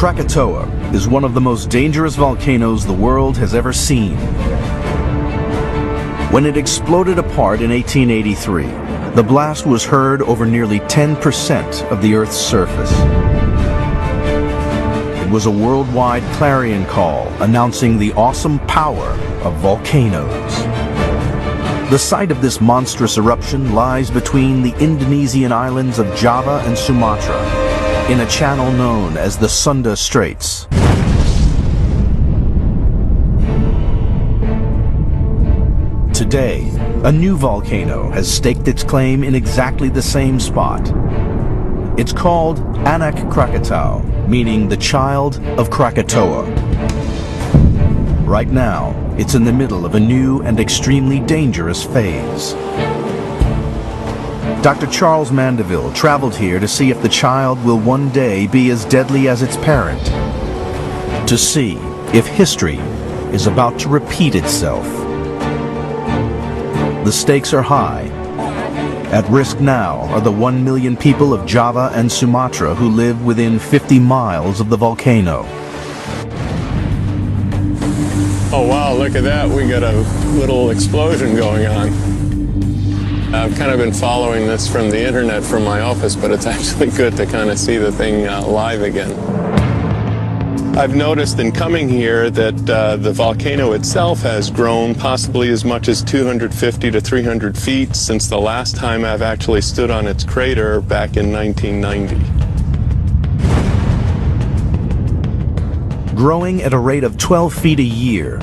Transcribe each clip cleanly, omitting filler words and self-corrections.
Krakatoa is one of the most dangerous volcanoes the world has ever seen. When it exploded apart in 1883, the blast was heard over nearly 10% of the Earth's surface. It was a worldwide clarion call announcing the awesome power of volcanoes. The site of this monstrous eruption lies between the Indonesian islands of Java and Sumatra, in a channel known as the Sunda Straits. Today, a new volcano has staked its claim in exactly the same spot. It's called Anak Krakatau, meaning the child of Krakatoa. Right now, it's in the middle of a new and extremely dangerous phase. Dr. Charles Mandeville traveled here to see if the child will one day be as deadly as its parent, to see if history is about to repeat itself. The stakes are high. At risk now are the 1 million people of Java and Sumatra who live within 50 miles of the volcano. Oh wow, look at that. We got a little explosion going on. I've kind of been following this from the internet from my office, but it's actually good to kind of see the thing live again. I've noticed in coming here that the volcano itself has grown possibly as much as 250 to 300 feet since the last time I've actually stood on its crater back in 1990. Growing at a rate of 12 feet a year,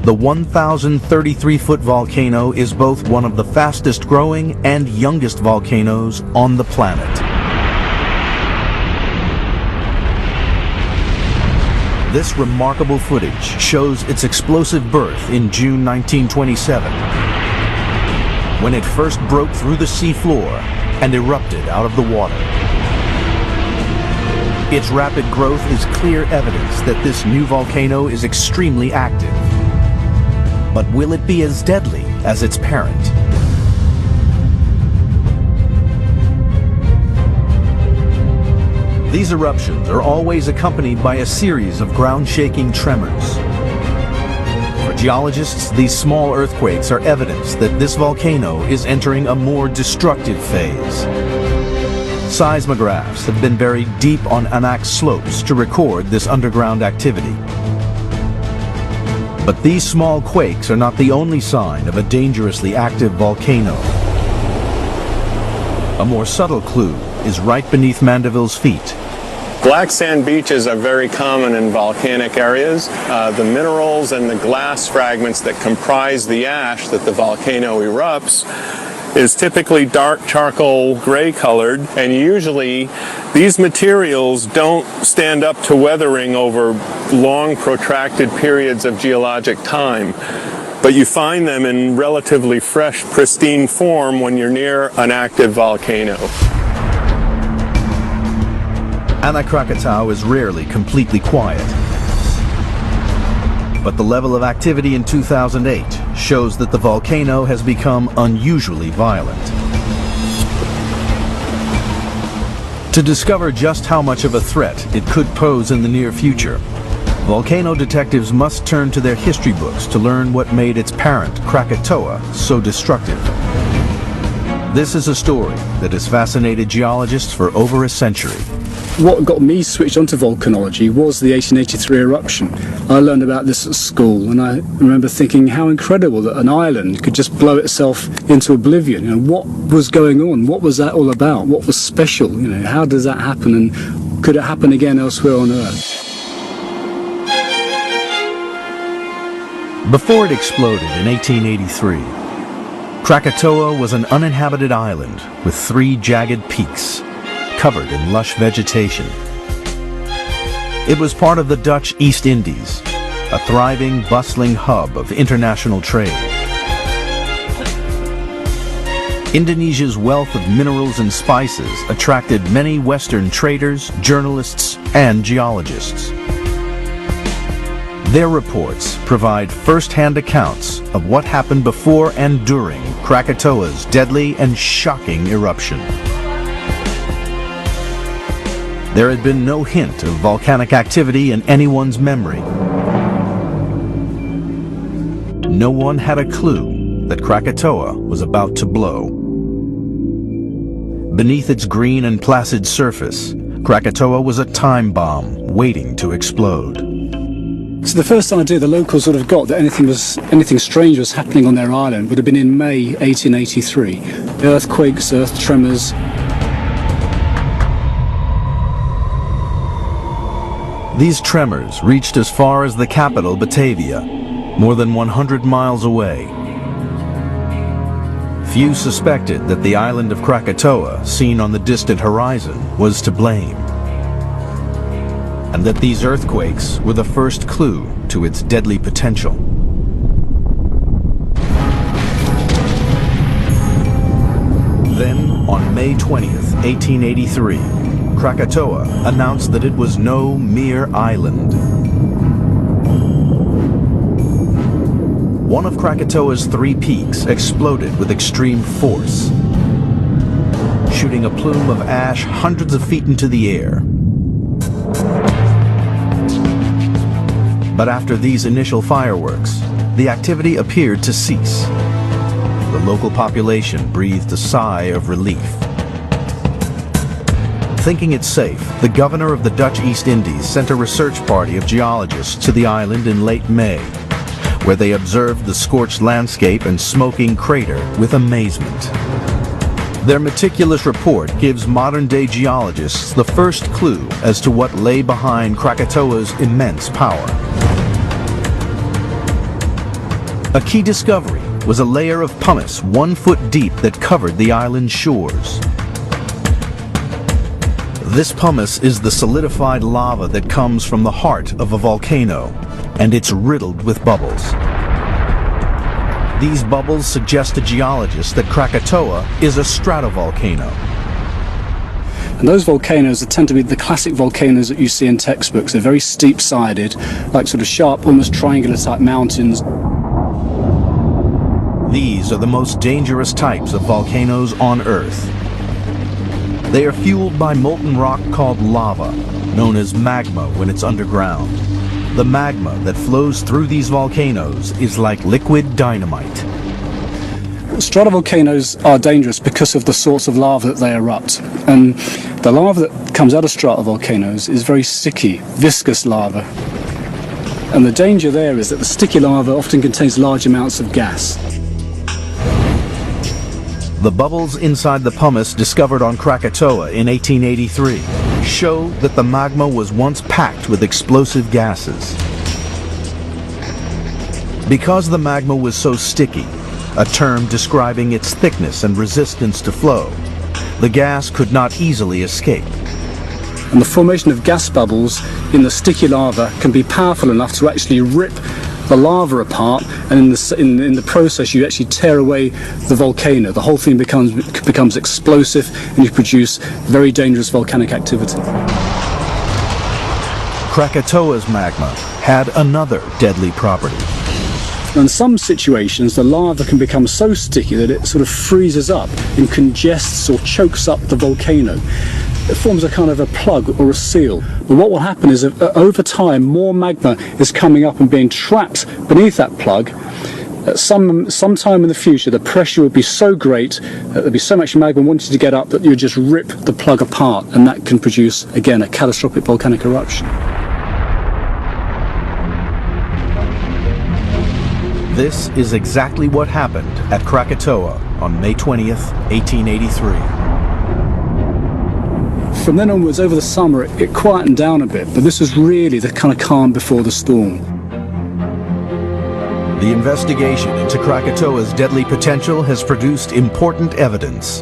the 1,033-foot volcano is both one of the fastest growing and youngest volcanoes on the planet. This remarkable footage shows its explosive birth in June 1927, when it first broke through the seafloor and erupted out of the water. Its rapid growth is clear evidence that this new volcano is extremely active. But will it be as deadly as its parent? These eruptions are always accompanied by a series of ground-shaking tremors. For geologists, these small earthquakes are evidence that this volcano is entering a more destructive phase. Seismographs have been buried deep on Anak's slopes to record this underground activity. But these small quakes are not the only sign of a dangerously active volcano. A more subtle clue is right beneath Mandeville's feet. Black sand beaches are very common in volcanic areas. The minerals and the glass fragments that comprise the ash that the volcano erupts is typically dark charcoal gray colored, and usually these materials don't stand up to weathering over long protracted periods of geologic time. But you find them in relatively fresh, pristine form when you're near an active volcano. Anak Krakatau is rarely completely quiet. But the level of activity in 2008 shows that the volcano has become unusually violent. To discover just how much of a threat it could pose in the near future, volcano detectives must turn to their history books to learn what made its parent, Krakatoa, so destructive. This is a story that has fascinated geologists for over a century. What got me switched onto volcanology was the 1883 eruption. I learned about this at school, and I remember thinking how incredible that an island could just blow itself into oblivion. You know, what was going on? What was that all about? What was special? You know, how does that happen, and could it happen again elsewhere on Earth? Before it exploded in 1883, Krakatoa was an uninhabited island with 3 jagged peaks, covered in lush vegetation. It was part of the Dutch East Indies, a thriving, bustling hub of international trade. Indonesia's wealth of minerals and spices attracted many Western traders, journalists, and geologists. Their reports provide first-hand accounts of what happened before and during Krakatoa's deadly and shocking eruption. There had been no hint of volcanic activity in anyone's memory. No one had a clue that Krakatoa was about to blow. Beneath its green and placid surface, Krakatoa was a time bomb waiting to explode. So the first idea the locals would have got that anything strange was happening on their island would have been in May 1883. Earthquakes, earth tremors. These tremors reached as far as the capital, Batavia, more than 100 miles away. Few suspected that the island of Krakatoa, seen on the distant horizon, was to blame, and that these earthquakes were the first clue to its deadly potential. Then, on May 20th, 1883, Krakatoa announced that it was no mere island. One of Krakatoa's 3 peaks exploded with extreme force, shooting a plume of ash hundreds of feet into the air. But after these initial fireworks, the activity appeared to cease. The local population breathed a sigh of relief. Thinking it safe, the governor of the Dutch East Indies sent a research party of geologists to the island in late May, where they observed the scorched landscape and smoking crater with amazement. Their meticulous report gives modern-day geologists the first clue as to what lay behind Krakatoa's immense power. A key discovery was a layer of pumice 1 foot deep that covered the island's shores. This pumice is the solidified lava that comes from the heart of a volcano, and it's riddled with bubbles. These bubbles suggest to geologists that Krakatoa is a stratovolcano. And those volcanoes tend to be the classic volcanoes that you see in textbooks. They're very steep-sided, like sort of sharp, almost triangular-type mountains. These are the most dangerous types of volcanoes on Earth. They are fueled by molten rock called lava, known as magma when it's underground. The magma that flows through these volcanoes is like liquid dynamite. Stratovolcanoes are dangerous because of the sorts of lava that they erupt. And the lava that comes out of stratovolcanoes is very sticky, viscous lava. And the danger there is that the sticky lava often contains large amounts of gas. The bubbles inside the pumice discovered on Krakatoa in 1883 show that the magma was once packed with explosive gases. Because the magma was so sticky, a term describing its thickness and resistance to flow, the gas could not easily escape. And the formation of gas bubbles in the sticky lava can be powerful enough to actually rip the lava apart, and in the process you actually tear away the volcano. The whole thing becomes explosive, and you produce very dangerous volcanic activity. Krakatoa's magma had another deadly property. In some situations, the lava can become so sticky that it sort of freezes up and congests or chokes up the volcano. It forms a kind of a plug or a seal. But what will happen is that over time, more magma is coming up and being trapped beneath that plug. At some time in the future, the pressure would be so great that there'd be so much magma wanting to get up that you would just rip the plug apart, and that can produce, again, a catastrophic volcanic eruption. This is exactly what happened at Krakatoa on May 20th, 1883. From then onwards, over the summer, it quietened down a bit, but this was really the kind of calm before the storm. The investigation into Krakatoa's deadly potential has produced important evidence.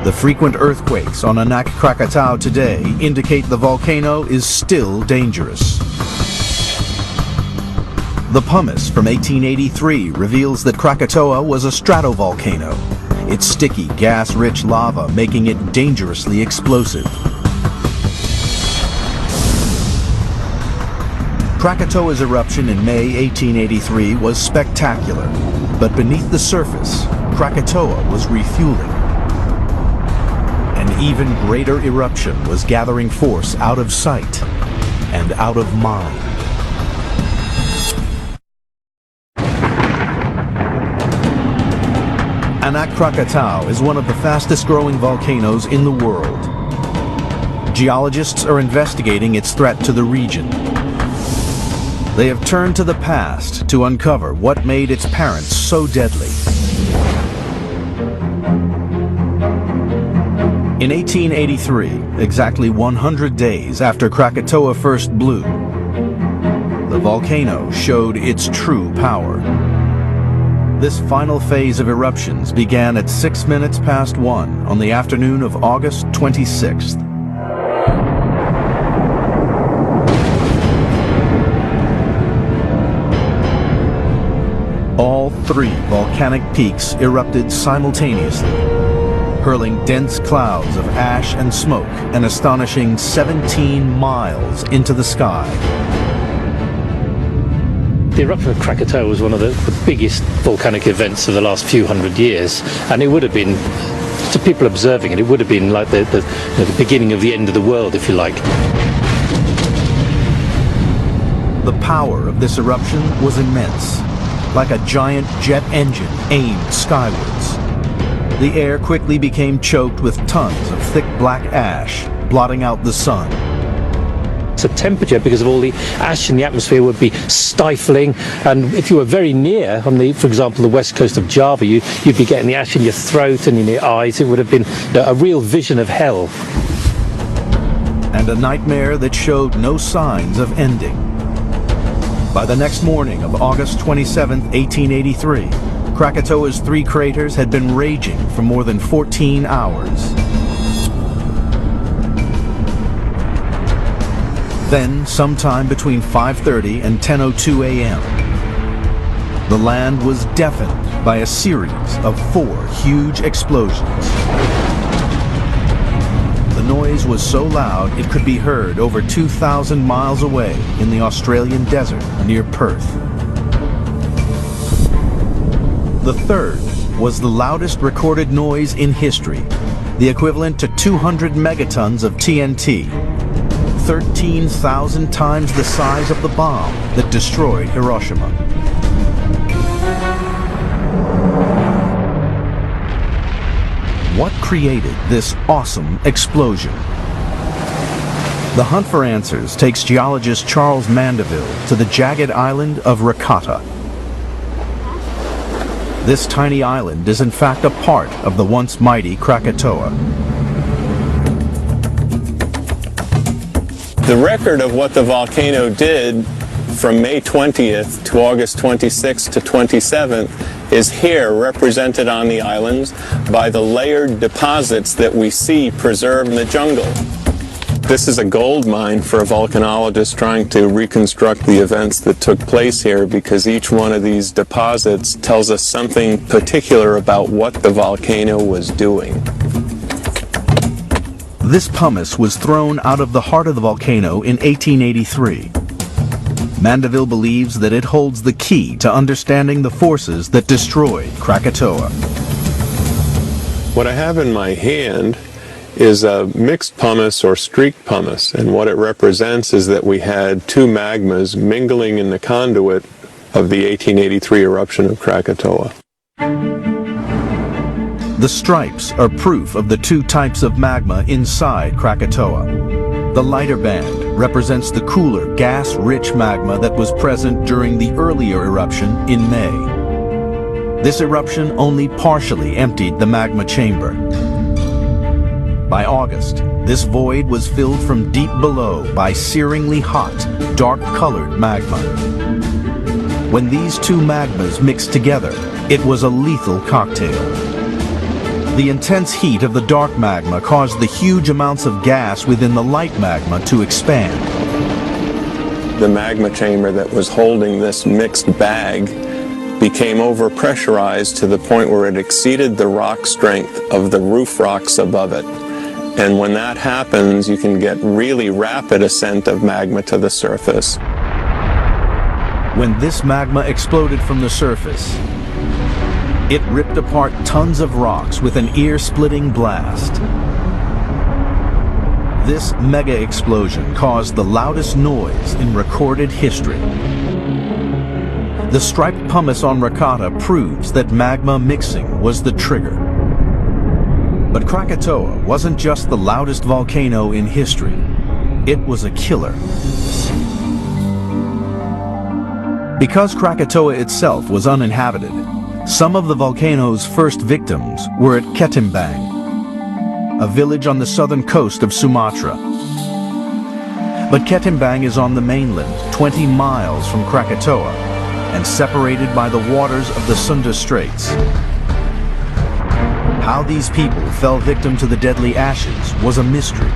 The frequent earthquakes on Anak Krakatau today indicate the volcano is still dangerous. The pumice from 1883 reveals that Krakatoa was a stratovolcano, its sticky, gas-rich lava making it dangerously explosive. Krakatoa's eruption in May 1883 was spectacular, but beneath the surface, Krakatoa was refueling. And even greater eruption was gathering force out of sight and out of mind. Anak Krakatau is one of the fastest-growing volcanoes in the world. Geologists are investigating its threat to the region. They have turned to the past to uncover what made its parents so deadly. In 1883, exactly 100 days after Krakatoa first blew, the volcano showed its true power. This final phase of eruptions began at 1 on the afternoon of August 26th. All three volcanic peaks erupted simultaneously, hurling dense clouds of ash and smoke an astonishing 17 miles into the sky. The eruption of Krakatoa was one of the biggest volcanic events of the last few hundred years, and it would have been, to people observing it, it would have been like the beginning of the end of the world, if you like. The power of this eruption was immense, like a giant jet engine aimed skywards. The air quickly became choked with tons of thick black ash, blotting out the sun. So temperature, because of all the ash in the atmosphere, would be stifling, and if you were very near, on the, for example, the west coast of Java, you'd be getting the ash in your throat and in your eyes. It would have been a real vision of hell. And a nightmare that showed no signs of ending. By the next morning of August 27, 1883, Krakatoa's three craters had been raging for more than 14 hours. Then, sometime between 5:30 and 10:02 a.m., the land was deafened by a series of 4 huge explosions. The noise was so loud it could be heard over 2,000 miles away in the Australian desert near Perth. The third was the loudest recorded noise in history, the equivalent to 200 megatons of TNT, 13,000 times the size of the bomb that destroyed Hiroshima. What created this awesome explosion? The hunt for answers takes geologist Charles Mandeville to the jagged island of Krakatoa. This tiny island is in fact a part of the once mighty Krakatoa. The record of what the volcano did from May 20th to August 26th to 27th is here, represented on the islands by the layered deposits that we see preserved in the jungle. This is a gold mine for a volcanologist trying to reconstruct the events that took place here, because each one of these deposits tells us something particular about what the volcano was doing. This pumice was thrown out of the heart of the volcano in 1883. Mandeville believes that it holds the key to understanding the forces that destroyed Krakatoa. What I have in my hand is a mixed pumice or streaked pumice, and what it represents is that we had 2 magmas mingling in the conduit of the 1883 eruption of Krakatoa. The stripes are proof of the 2 types of magma inside Krakatoa. The lighter band represents the cooler, gas-rich magma that was present during the earlier eruption in May. This eruption only partially emptied the magma chamber. By August, this void was filled from deep below by searingly hot, dark-colored magma. When these 2 magmas mixed together, it was a lethal cocktail. The intense heat of the dark magma caused the huge amounts of gas within the light magma to expand. The magma chamber that was holding this mixed bag became overpressurized to the point where it exceeded the rock strength of the roof rocks above it. And when that happens, you can get really rapid ascent of magma to the surface. When this magma exploded from the surface, it ripped apart tons of rocks with an ear-splitting blast. This mega explosion caused the loudest noise in recorded history. The striped pumice on Rakata proves that magma mixing was the trigger. But Krakatoa wasn't just the loudest volcano in history. It was a killer. Because Krakatoa itself was uninhabited, some of the volcano's first victims were at Ketimbang, a village on the southern coast of Sumatra. But Ketimbang is on the mainland, 20 miles from Krakatoa, and separated by the waters of the Sunda Straits. How these people fell victim to the deadly ashes was a mystery.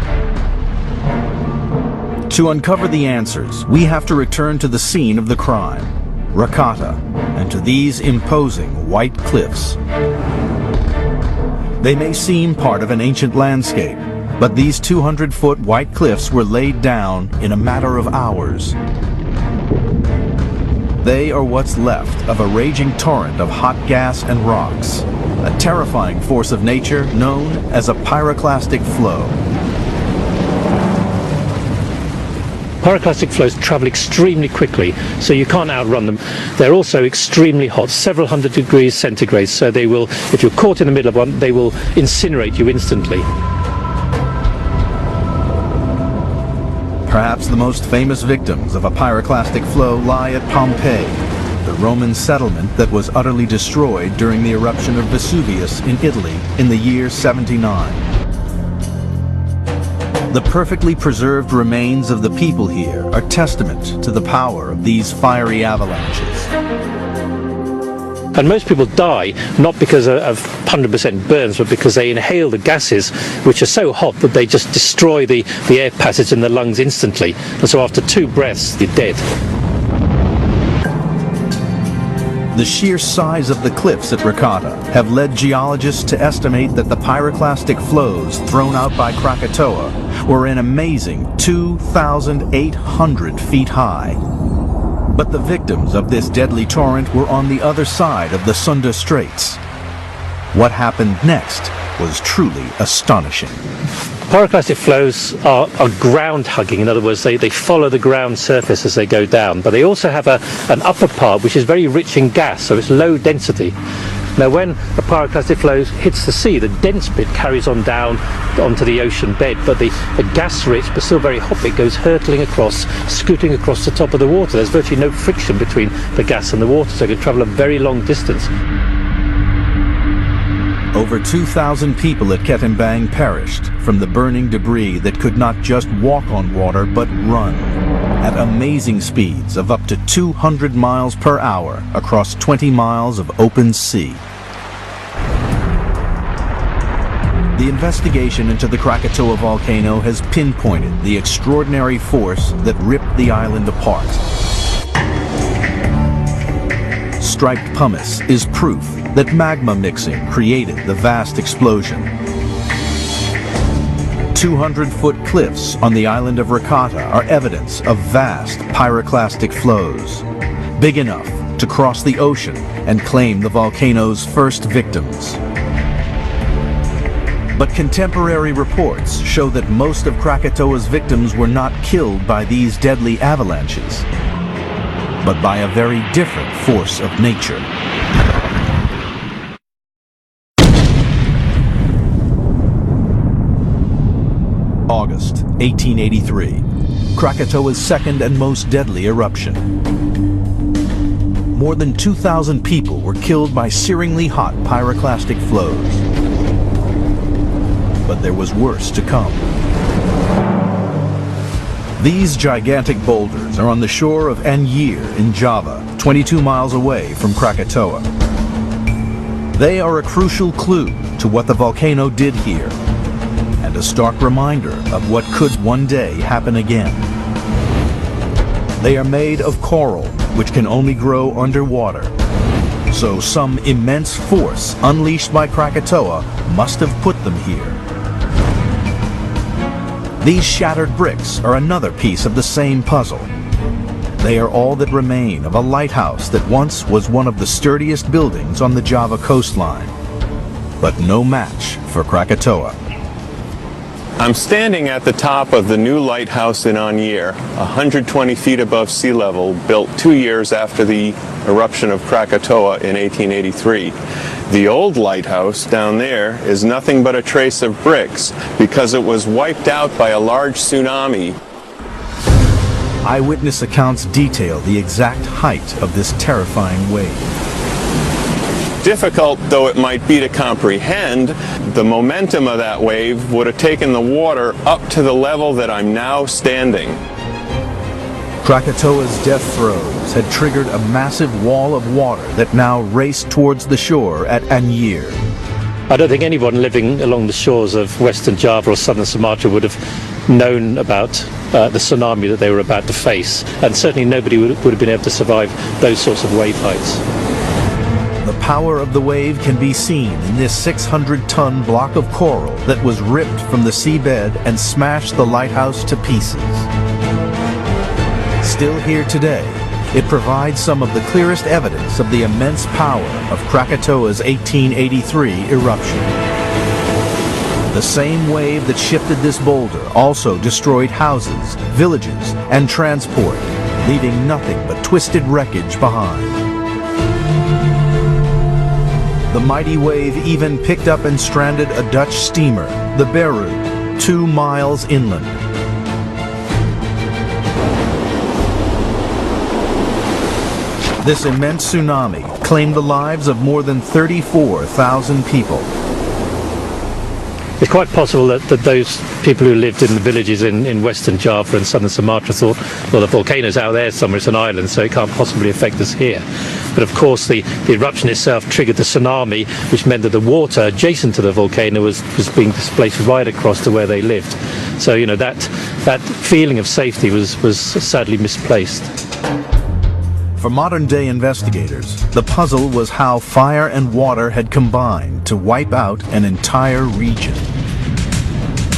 To uncover the answers, we have to return to the scene of the crime, Rakata, and to these imposing white cliffs. They may seem part of an ancient landscape, but these 200-foot white cliffs were laid down in a matter of hours. They are what's left of a raging torrent of hot gas and rocks, a terrifying force of nature known as a pyroclastic flow. Pyroclastic flows travel extremely quickly, so you can't outrun them. They're also extremely hot, several hundred degrees centigrade, so they will, if you're caught in the middle of one, they will incinerate you instantly. Perhaps the most famous victims of a pyroclastic flow lie at Pompeii, the Roman settlement that was utterly destroyed during the eruption of Vesuvius in Italy in the year 79. The perfectly preserved remains of the people here are testament to the power of these fiery avalanches. And most people die not because of 100% burns, but because they inhale the gases, which are so hot that they just destroy the air passage in the lungs instantly. And so after 2 breaths, you're dead. The sheer size of the cliffs at Rakata have led geologists to estimate that the pyroclastic flows thrown out by Krakatoa were an amazing 2,800 feet high. But the victims of this deadly torrent were on the other side of the Sunda Straits. What happened next was truly astonishing. Pyroclastic flows are ground hugging. In other words, they follow the ground surface as they go down, but they also have an upper part which is very rich in gas, so it's low density. Now when a pyroclastic flow hits the sea, the dense bit carries on down onto the ocean bed, but the gas-rich but still very hot bit goes hurtling across, scooting across the top of the water. There's virtually no friction between the gas and the water, so it can travel a very long distance. Over 2,000 people at Ketimbang perished from the burning debris that could not just walk on water but run at amazing speeds of up to 200 miles per hour across 20 miles of open sea. The investigation into the Krakatoa volcano has pinpointed the extraordinary force that ripped the island apart. Striped pumice is proof that magma mixing created the vast explosion. 200-foot cliffs on the island of Rakata are evidence of vast pyroclastic flows, big enough to cross the ocean and claim the volcano's first victims. But contemporary reports show that most of Krakatoa's victims were not killed by these deadly avalanches, but by a very different force of nature. August 1883, Krakatoa's second and most deadly eruption. More than 2,000 people were killed by searingly hot pyroclastic flows. But there was worse to come. These gigantic boulders are on the shore of Anyer in Java, 22 miles away from Krakatoa. They are a crucial clue to what the volcano did here, and a stark reminder of what could one day happen again. They are made of coral, which can only grow underwater. So some immense force unleashed by Krakatoa must have put them here. These shattered bricks are another piece of the same puzzle. They are all that remain of a lighthouse that once was one of the sturdiest buildings on the Java coastline, but no match for Krakatoa. I'm standing at the top of the new lighthouse in Anier, 120 feet above sea level, built 2 years after the eruption of Krakatoa in 1883. The old lighthouse down there is nothing but a trace of bricks because it was wiped out by a large tsunami. Eyewitness accounts detail the exact height of this terrifying wave. Difficult though it might be to comprehend, the momentum of that wave would have taken the water up to the level that I'm now standing. Krakatoa's death throes had triggered a massive wall of water that now raced towards the shore at Anier. I don't think anyone living along the shores of Western Java or Southern Sumatra would have known about the tsunami that they were about to face, and certainly nobody would have been able to survive those sorts of wave heights. The power of the wave can be seen in this 600-ton block of coral that was ripped from the seabed and smashed the lighthouse to pieces. Still here today, it provides some of the clearest evidence of the immense power of Krakatoa's 1883 eruption. The same wave that shifted this boulder also destroyed houses, villages, and transport, leaving nothing but twisted wreckage behind. The mighty wave even picked up and stranded a Dutch steamer, the Beru, 2 miles inland. This immense tsunami claimed the lives of more than 34,000 people. It's quite possible that those people who lived in the villages in Western Java and Southern Sumatra thought, well, the volcano's out there somewhere, it's an island, so it can't possibly affect us here. But of course the eruption itself triggered the tsunami, which meant that the water adjacent to the volcano was being displaced right across to where they lived. So, you know, that feeling of safety was sadly misplaced. For modern-day investigators, the puzzle was how fire and water had combined to wipe out an entire region.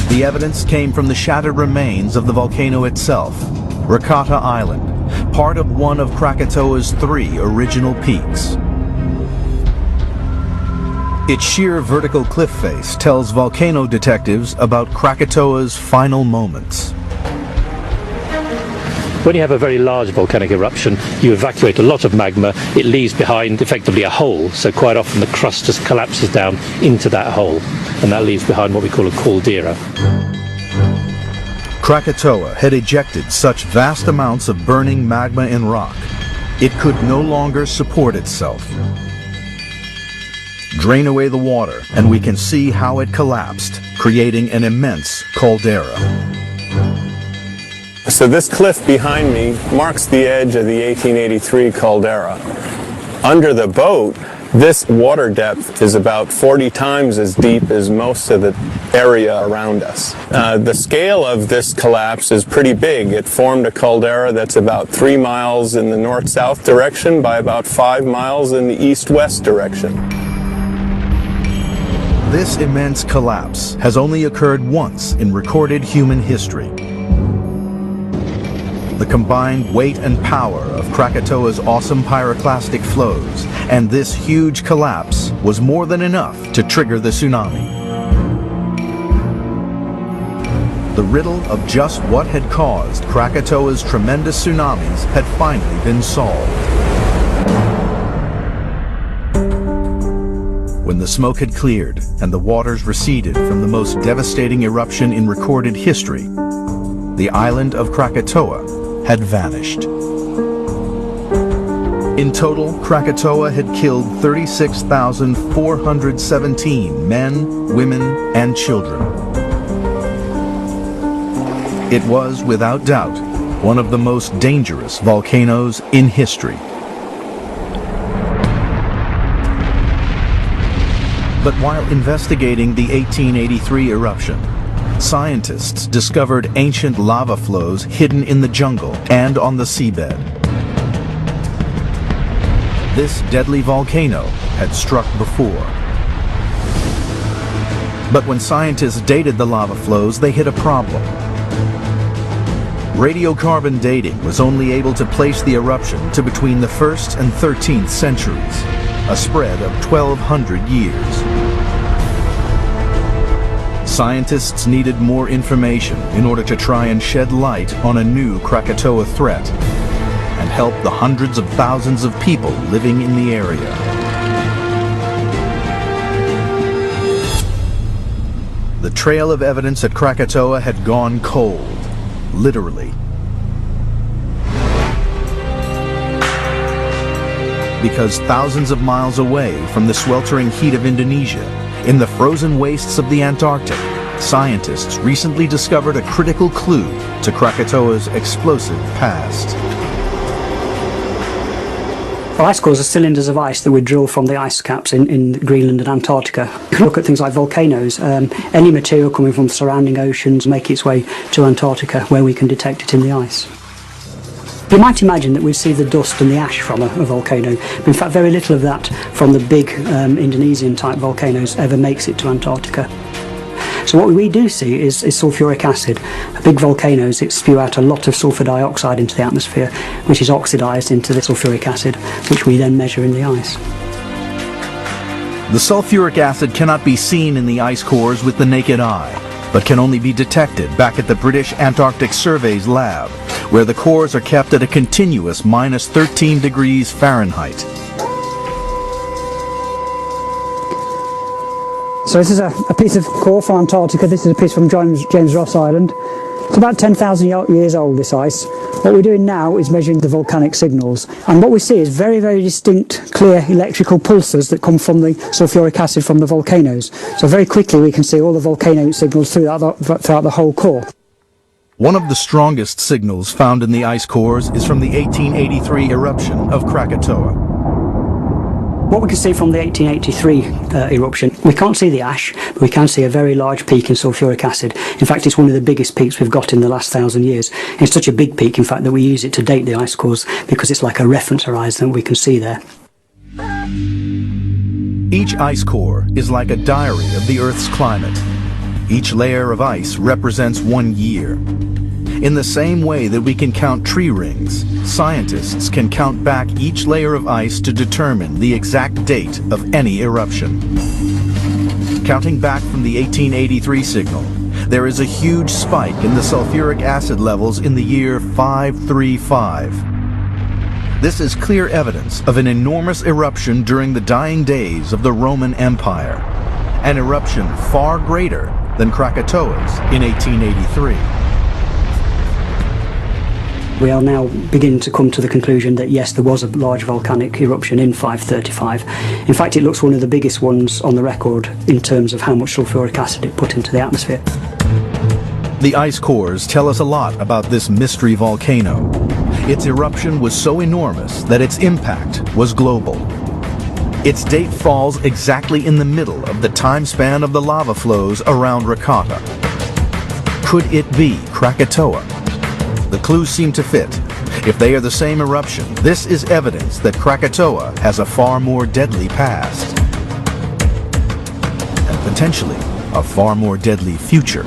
The evidence came from the shattered remains of the volcano itself, Krakatoa Island, part of one of Krakatoa's 3 original peaks. Its sheer vertical cliff face tells volcano detectives about Krakatoa's final moments. When you have a very large volcanic eruption, you evacuate a lot of magma. It leaves behind effectively a hole, so quite often the crust just collapses down into that hole, and that leaves behind what we call a caldera. Krakatoa had ejected such vast amounts of burning magma and rock, it could no longer support itself. Drain away the water, and we can see how it collapsed, creating an immense caldera. So this cliff behind me marks the edge of the 1883 caldera. Under the boat, this water depth is about 40 times as deep as most of the area around us. The scale of this collapse is pretty big. It formed a caldera that's about 3 miles in the north-south direction by about 5 miles in the east-west direction. This immense collapse has only occurred once in recorded human history. The combined weight and power of Krakatoa's awesome pyroclastic flows and this huge collapse was more than enough to trigger the tsunami. The riddle of just what had caused Krakatoa's tremendous tsunamis had finally been solved. When the smoke had cleared and the waters receded from the most devastating eruption in recorded history, the island of Krakatoa had vanished. In total, Krakatoa had killed 36,417 men, women, and children. It was, without doubt, one of the most dangerous volcanoes in history. But while investigating the 1883 eruption, scientists discovered ancient lava flows hidden in the jungle and on the seabed. This deadly volcano had struck before. But when scientists dated the lava flows, they hit a problem. Radiocarbon dating was only able to place the eruption to between the 1st and 13th centuries, a spread of 1,200 years. Scientists needed more information in order to try and shed light on a new Krakatoa threat and help the hundreds of thousands of people living in the area. The trail of evidence at Krakatoa had gone cold, literally. Because thousands of miles away from the sweltering heat of Indonesia, in the frozen wastes of the Antarctic, scientists recently discovered a critical clue to Krakatoa's explosive past. Well, ice cores are cylinders of ice that we drill from the ice caps in Greenland and Antarctica. If you look at things like volcanoes, any material coming from surrounding oceans make its way to Antarctica where we can detect it in the ice. You might imagine that we see the dust and the ash from a volcano, but in fact very little of that from the big Indonesian type volcanoes ever makes it to Antarctica. So what we do see is sulfuric acid. Big volcanoes spew out a lot of sulfur dioxide into the atmosphere, which is oxidized into the sulfuric acid, which we then measure in the ice. The sulfuric acid cannot be seen in the ice cores with the naked eye, but can only be detected back at the British Antarctic Survey's lab, where the cores are kept at a continuous minus 13 degrees Fahrenheit. So this is a piece of core from Antarctica. This is a piece from James Ross Island. It's about 10,000 years old, this ice. What we're doing now is measuring the volcanic signals. And what we see is very, very distinct, clear electrical pulses that come from the sulfuric acid from the volcanoes. So very quickly we can see all the volcano signals throughout the whole core. One of the strongest signals found in the ice cores is from the 1883 eruption of Krakatoa. What we can see from the 1883 eruption, we can't see the ash, but we can see a very large peak in sulfuric acid. In fact, it's one of the biggest peaks we've got in the last 1,000 years. It's such a big peak, in fact, that we use it to date the ice cores because it's like a reference horizon that we can see there. Each ice core is like a diary of the Earth's climate. Each layer of ice represents 1 year. In the same way that we can count tree rings, scientists can count back each layer of ice to determine the exact date of any eruption. Counting back from the 1883 signal, there is a huge spike in the sulfuric acid levels in the year 535. This is clear evidence of an enormous eruption during the dying days of the Roman Empire, an eruption far greater than Krakatoa's in 1883. We are now beginning to come to the conclusion that yes, there was a large volcanic eruption in 535. In fact, it looks one of the biggest ones on the record in terms of how much sulfuric acid it put into the atmosphere. The ice cores tell us a lot about this mystery volcano. Its eruption was so enormous that its impact was global. Its date falls exactly in the middle of the time span of the lava flows around Krakatoa. Could it be Krakatoa? The clues seem to fit. If they are the same eruption, this is evidence that Krakatoa has a far more deadly past. And potentially a far more deadly future.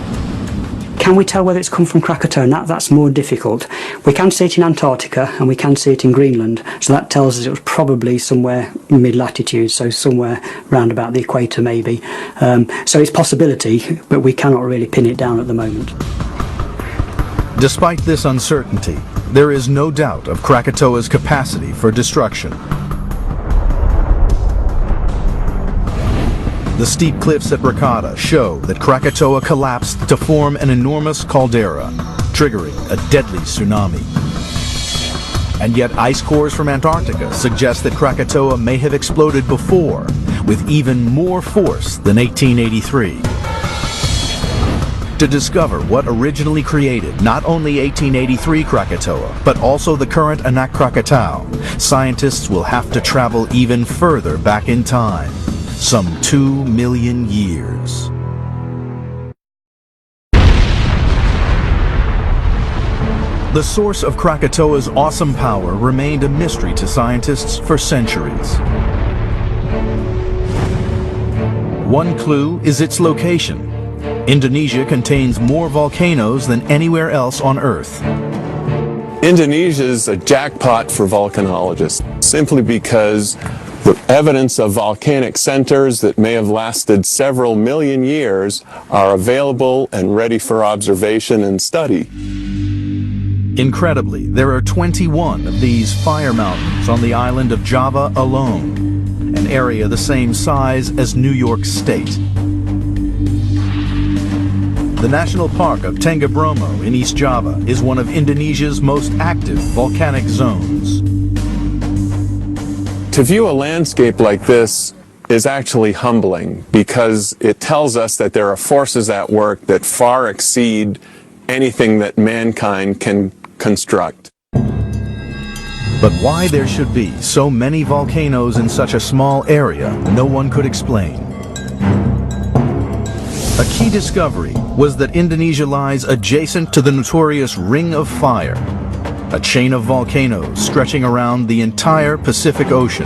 Can we tell whether it's come from Krakatoa? And that's more difficult. We can see it in Antarctica and we can see it in Greenland, so that tells us it was probably somewhere mid-latitude, so somewhere round about the equator maybe. So it's possibility, but we cannot really pin it down at the moment. Despite this uncertainty, there is no doubt of Krakatoa's capacity for destruction. The steep cliffs at Krakatoa show that Krakatoa collapsed to form an enormous caldera, triggering a deadly tsunami. And yet ice cores from Antarctica suggest that Krakatoa may have exploded before, with even more force than 1883. To discover what originally created not only 1883 Krakatoa, but also the current Anak Krakatau, scientists will have to travel even further back in time, some 2 million years. The source of Krakatoa's awesome power remained a mystery to scientists for centuries. One clue is its location. Indonesia contains more volcanoes than anywhere else on Earth. Indonesia is a jackpot for volcanologists, simply because The evidence of volcanic centers that may have lasted several million years are available and ready for observation and study. Incredibly, there are 21 of these fire mountains on the island of Java alone, an area the same size as New York State. The National Park of Tengah Bromo in East Java is one of Indonesia's most active volcanic zones. To view a landscape like this is actually humbling because it tells us that there are forces at work that far exceed anything that mankind can construct. But why there should be so many volcanoes in such a small area, no one could explain. A key discovery was that Indonesia lies adjacent to the notorious Ring of Fire, a chain of volcanoes stretching around the entire Pacific Ocean.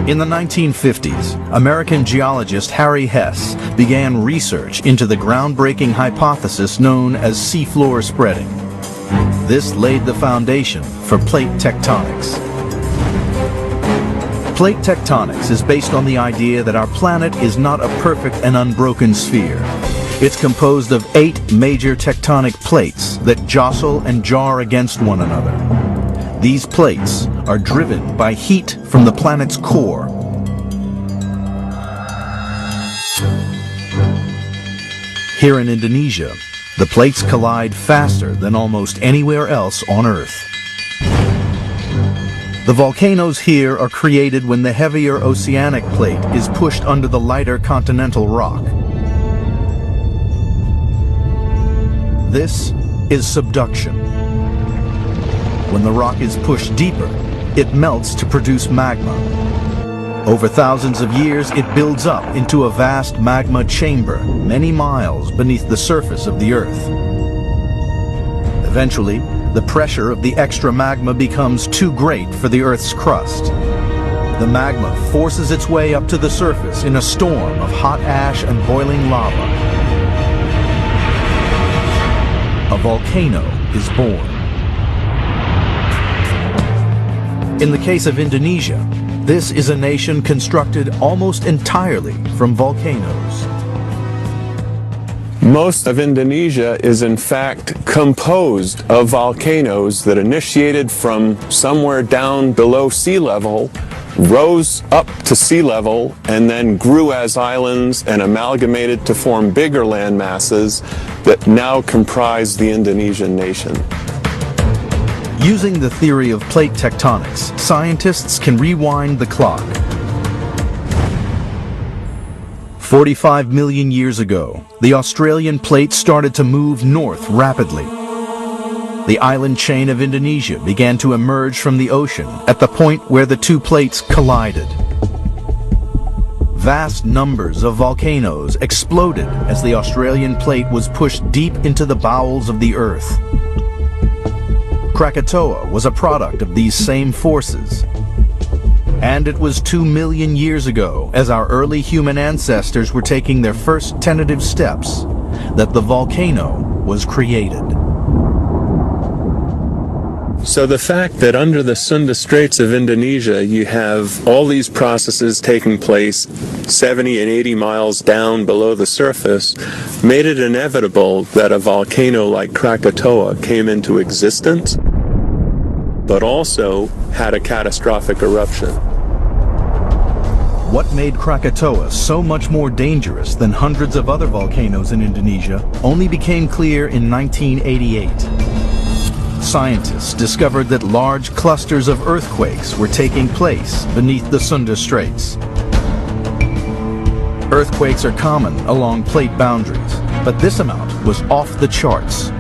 In the 1950s, American geologist Harry Hess began research into the groundbreaking hypothesis known as seafloor spreading. This laid the foundation for plate tectonics. Plate tectonics is based on the idea that our planet is not a perfect and unbroken sphere. It's composed of 8 major tectonic plates that jostle and jar against one another. These plates are driven by heat from the planet's core. Here in Indonesia, the plates collide faster than almost anywhere else on Earth. The volcanoes here are created when the heavier oceanic plate is pushed under the lighter continental rock. This is subduction. When the rock is pushed deeper, it melts to produce magma. Over thousands of years, it builds up into a vast magma chamber many miles beneath the surface of the Earth. Eventually, the pressure of the extra magma becomes too great for the Earth's crust. The magma forces its way up to the surface in a storm of hot ash and boiling lava. A volcano is born. In the case of Indonesia, this is a nation constructed almost entirely from volcanoes. Most of Indonesia is in fact composed of volcanoes that initiated from somewhere down below sea level, rose up to sea level, and then grew as islands and amalgamated to form bigger land masses that now comprise the Indonesian nation. Using the theory of plate tectonics, scientists can rewind the clock. 45 million years ago, the Australian plate started to move north rapidly. The island chain of Indonesia began to emerge from the ocean at the point where the two plates collided. Vast numbers of volcanoes exploded as the Australian plate was pushed deep into the bowels of the Earth. Krakatoa was a product of these same forces. And it was 2 million years ago, as our early human ancestors were taking their first tentative steps, that the volcano was created. So the fact that under the Sunda Straits of Indonesia you have all these processes taking place 70 and 80 miles down below the surface made it inevitable that a volcano like Krakatoa came into existence, but also had a catastrophic eruption. What made Krakatoa so much more dangerous than hundreds of other volcanoes in Indonesia only became clear in 1988. Scientists discovered that large clusters of earthquakes were taking place beneath the Sunda Straits. Earthquakes are common along plate boundaries, but this amount was off the charts.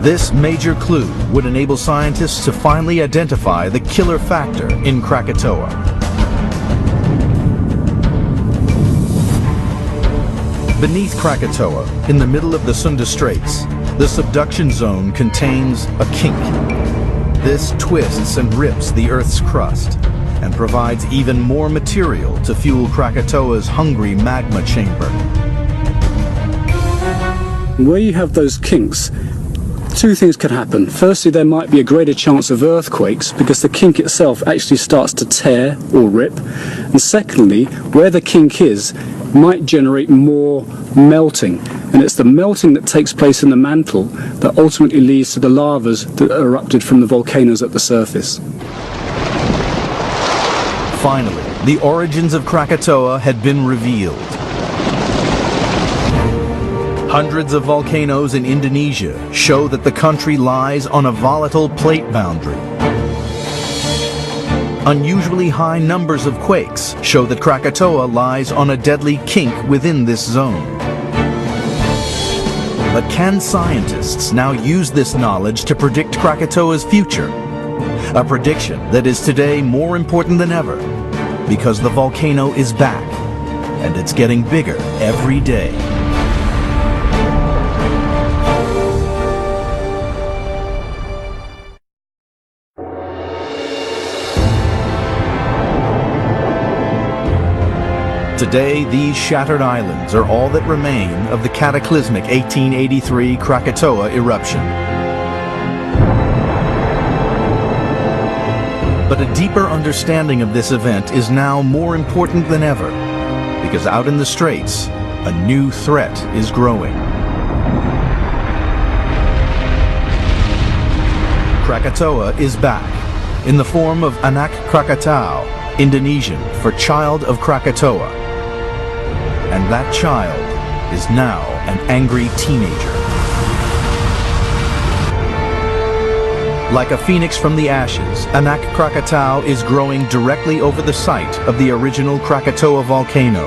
This major clue would enable scientists to finally identify the killer factor in Krakatoa. Beneath Krakatoa, in the middle of the Sunda Straits, the subduction zone contains a kink. This twists and rips the Earth's crust and provides even more material to fuel Krakatoa's hungry magma chamber. Where you have those kinks, Two things could happen. Firstly, there might be a greater chance of earthquakes because the kink itself actually starts to tear or rip. And secondly, where the kink is might generate more melting. And it's the melting that takes place in the mantle that ultimately leads to the lavas that erupted from the volcanoes at the surface. Finally, the origins of Krakatoa had been revealed. Hundreds of volcanoes in Indonesia show that the country lies on a volatile plate boundary. Unusually high numbers of quakes show that Krakatoa lies on a deadly kink within this zone. But can scientists now use this knowledge to predict Krakatoa's future? A prediction that is today more important than ever, because the volcano is back, and it's getting bigger every day. Today, these shattered islands are all that remain of the cataclysmic 1883 Krakatoa eruption. But a deeper understanding of this event is now more important than ever, because out in the straits, a new threat is growing. Krakatoa is back, in the form of Anak Krakatau, Indonesian for Child of Krakatoa. And that child is now an angry teenager. Like a phoenix from the ashes, Anak Krakatau is growing directly over the site of the original Krakatoa volcano,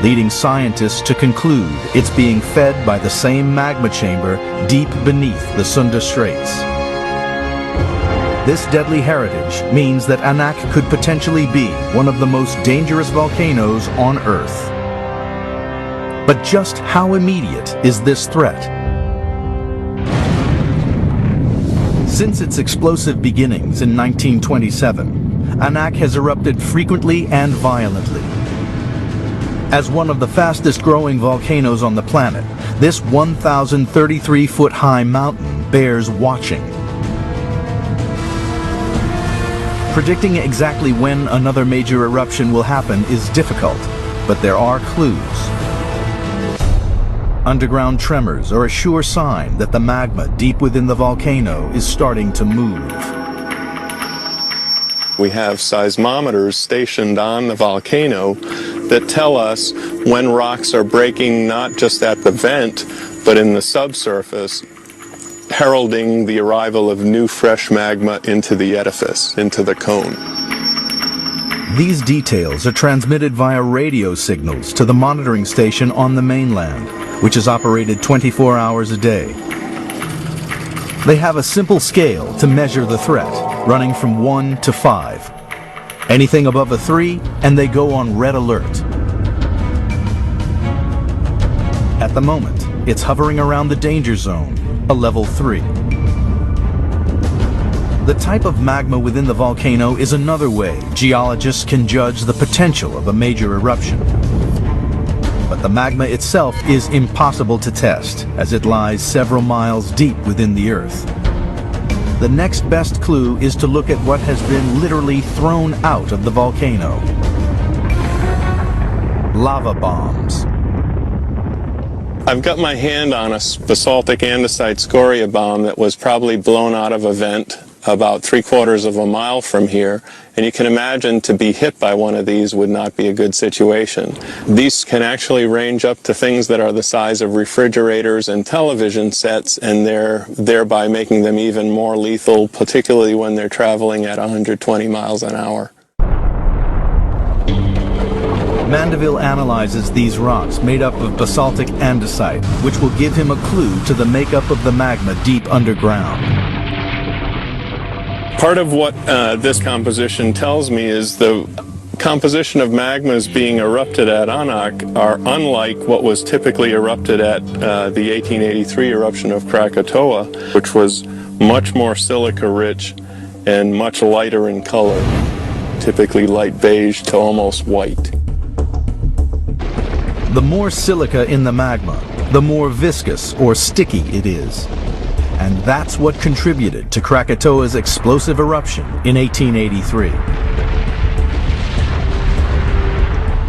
leading scientists to conclude it's being fed by the same magma chamber deep beneath the Sunda Straits. This deadly heritage means that Anak could potentially be one of the most dangerous volcanoes on Earth. But just how immediate is this threat? Since its explosive beginnings in 1927, Anak has erupted frequently and violently. As one of the fastest growing volcanoes on the planet, this 1,033-foot-high mountain bears watching. Predicting exactly when another major eruption will happen is difficult, but there are clues. Underground tremors are a sure sign that the magma deep within the volcano is starting to move. We have seismometers stationed on the volcano that tell us when rocks are breaking not just at the vent, but in the subsurface, heralding the arrival of new fresh magma into the edifice, into the cone. These details are transmitted via radio signals to the monitoring station on the mainland, which is operated 24 hours a day. They have a simple scale to measure the threat, running from 1 to 5. Anything above a 3, and they go on red alert. At the moment, it's hovering around the danger zone, a level 3. The type of magma within the volcano is another way geologists can judge the potential of a major eruption. But the magma itself is impossible to test, as it lies several miles deep within the Earth. The next best clue is to look at what has been literally thrown out of the volcano. Lava bombs. I've got my hand on a basaltic andesite scoria bomb that was probably blown out of a vent about 3/4 of a mile from here, and you can imagine to be hit by one of these would not be a good situation. These can actually range up to things that are the size of refrigerators and television sets, and they're thereby making them even more lethal, particularly when they're traveling at 120 miles an hour. Mandeville analyzes these rocks made up of basaltic andesite, which will give him a clue to the makeup of the magma deep underground. Part of what this composition tells me is the composition of magmas being erupted at Anak are unlike what was typically erupted at the 1883 eruption of Krakatoa, which was much more silica-rich and much lighter in color, typically light beige to almost white. The more silica in the magma, the more viscous or sticky it is. And that's what contributed to Krakatoa's explosive eruption in 1883.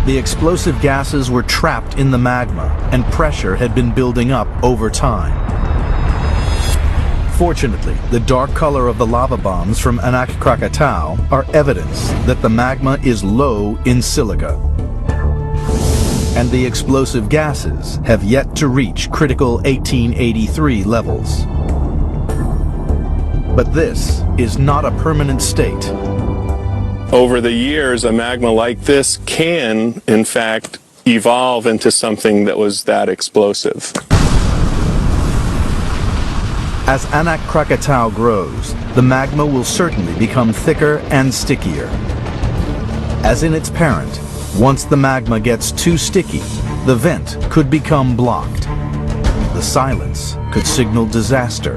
The explosive gases were trapped in the magma, and pressure had been building up over time. Fortunately, the dark color of the lava bombs from Anak Krakatau are evidence that the magma is low in silica. And the explosive gases have yet to reach critical 1883 levels. But this is not a permanent state. Over the years, a magma like this can, in fact, evolve into something that was that explosive. As Anak Krakatau grows, the magma will certainly become thicker and stickier. As in its parent, once the magma gets too sticky, the vent could become blocked. The silence could signal disaster.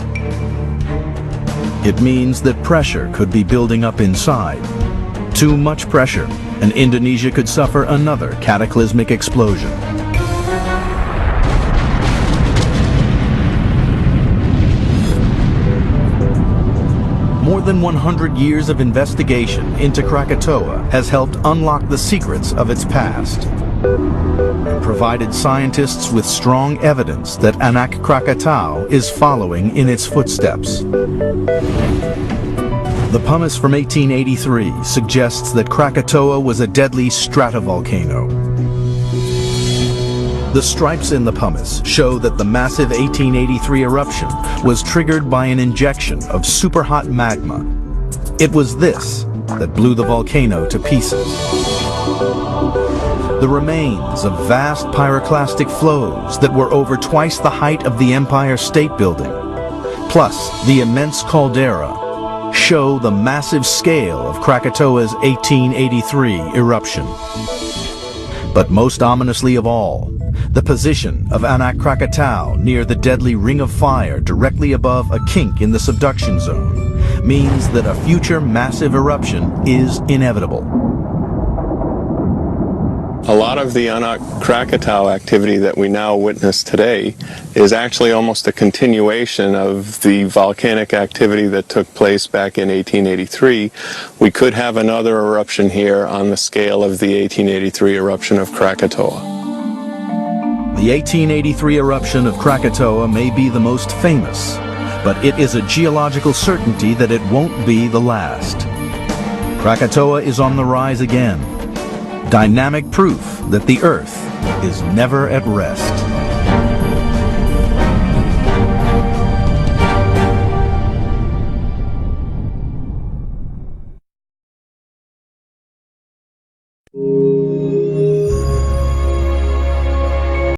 It means that pressure could be building up inside. Too much pressure, and Indonesia could suffer another cataclysmic explosion. More than 100 years of investigation into Krakatoa has helped unlock the secrets of its past and provided scientists with strong evidence that Anak Krakatau is following in its footsteps. The pumice from 1883 suggests that Krakatoa was a deadly stratovolcano. The stripes in the pumice show that the massive 1883 eruption was triggered by an injection of superhot magma. It was this that blew the volcano to pieces. The remains of vast pyroclastic flows that were over twice the height of the Empire State Building, plus the immense caldera, show the massive scale of Krakatoa's 1883 eruption. But most ominously of all, the position of Anak Krakatau near the deadly ring of fire directly above a kink in the subduction zone means that a future massive eruption is inevitable. A lot of the Anak Krakatau activity that we now witness today is actually almost a continuation of the volcanic activity that took place back in 1883. We could have another eruption here on the scale of the 1883 eruption of Krakatoa. The 1883 eruption of Krakatoa may be the most famous, but it is a geological certainty that it won't be the last. Krakatoa is on the rise again. Dynamic proof that the Earth is never at rest.